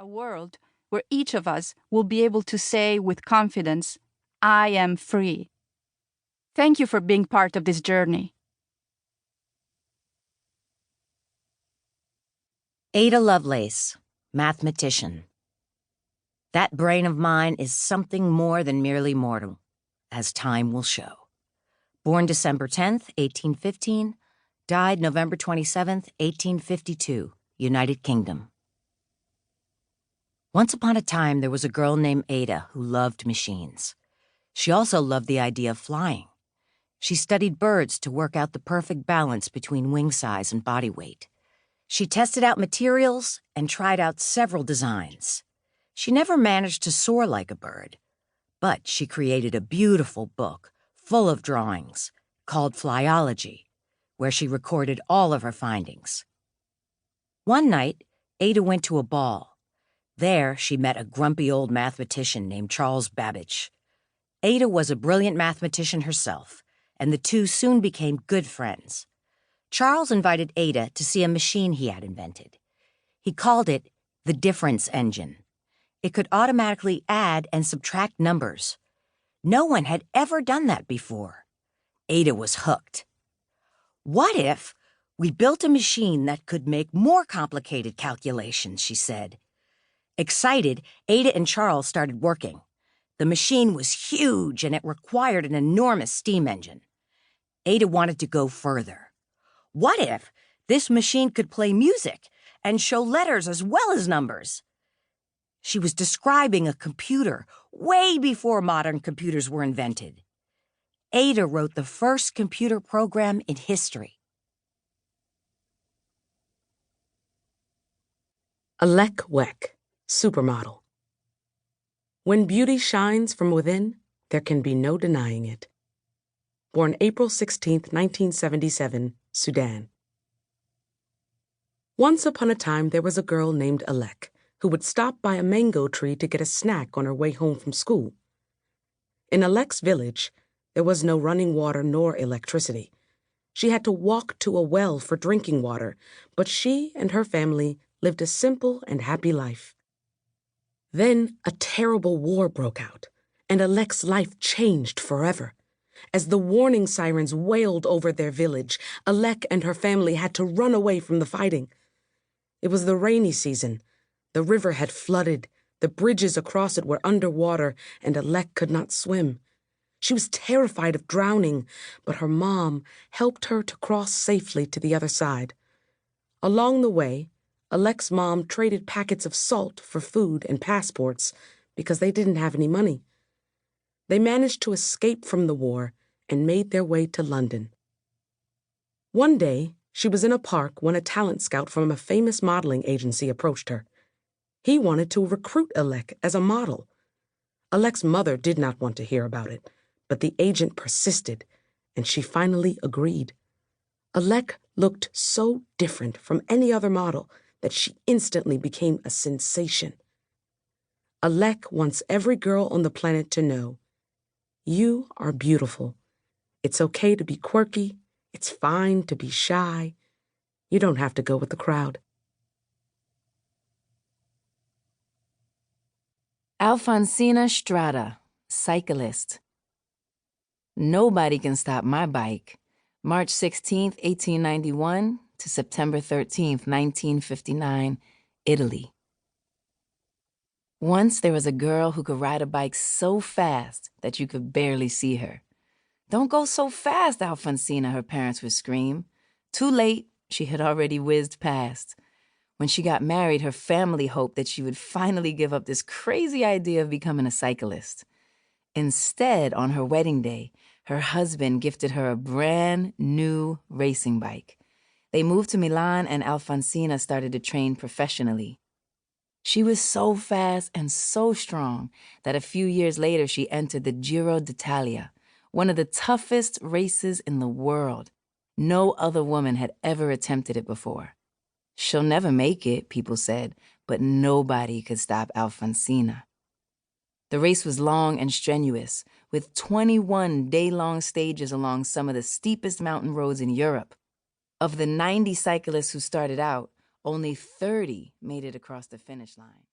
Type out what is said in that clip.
A world where each of us will be able to say with confidence, I am free. Thank you for being part of this journey. Ada Lovelace, mathematician. That brain of mine is something more than merely mortal, as time will show. Born December 10th, 1815, died November 27th, 1852, United Kingdom. Once upon a time, there was a girl named Ada who loved machines. She also loved the idea of flying. She studied birds to work out the perfect balance between wing size and body weight. She tested out materials and tried out several designs. She never managed to soar like a bird, but she created a beautiful book full of drawings called Flyology, where she recorded all of her findings. One night, Ada went to a ball. There, she met a grumpy old mathematician named Charles Babbage. Ada was a brilliant mathematician herself, and the two soon became good friends. Charles invited Ada to see a machine he had invented. He called it the difference engine. It could automatically add and subtract numbers. No one had ever done that before. Ada was hooked. What if we built a machine that could make more complicated calculations, she said. Excited, Ada and Charles started working. The machine was huge and it required an enormous steam engine. Ada wanted to go further. What if this machine could play music and show letters as well as numbers? She was describing a computer way before modern computers were invented. Ada wrote the first computer program in history. Alec Weck, supermodel. When beauty shines from within, there can be no denying it. Born April 16, 1977, Sudan. Once upon a time, there was a girl named Alec who would stop by a mango tree to get a snack on her way home from school. In Alec's village, there was no running water nor electricity. She had to walk to a well for drinking water, but she and her family lived a simple and happy life. Then a terrible war broke out, and Alec's life changed forever. As the warning sirens wailed over their village, Alec and her family had to run away from the fighting. It was the rainy season. The river had flooded, the bridges across it were underwater, and Alec could not swim. She was terrified of drowning, but her mom helped her to cross safely to the other side. Along the way, Alec's mom traded packets of salt for food and passports because they didn't have any money. They managed to escape from the war and made their way to London. One day, she was in a park when a talent scout from a famous modeling agency approached her. He wanted to recruit Alec as a model. Alec's mother did not want to hear about it, but the agent persisted, and she finally agreed. Alec looked so different from any other model that she instantly became a sensation. Alec wants every girl on the planet to know, you are beautiful. It's okay to be quirky. It's fine to be shy. You don't have to go with the crowd. Alfonsina Strada, cyclist. Nobody can stop my bike. March 16, 1891 to September 13, 1959, Italy. Once there was a girl who could ride a bike so fast that you could barely see her. Don't go so fast, Alfonsina, her parents would scream. Too late, she had already whizzed past. When she got married, her family hoped that she would finally give up this crazy idea of becoming a cyclist. Instead, on her wedding day, her husband gifted her a brand new racing bike. They moved to Milan and Alfonsina started to train professionally. She was so fast and so strong that a few years later she entered the Giro d'Italia, one of the toughest races in the world. No other woman had ever attempted it before. She'll never make it, people said, but nobody could stop Alfonsina. The race was long and strenuous, with 21 day-long stages along some of the steepest mountain roads in Europe. Of the 90 cyclists who started out, only 30 made it across the finish line.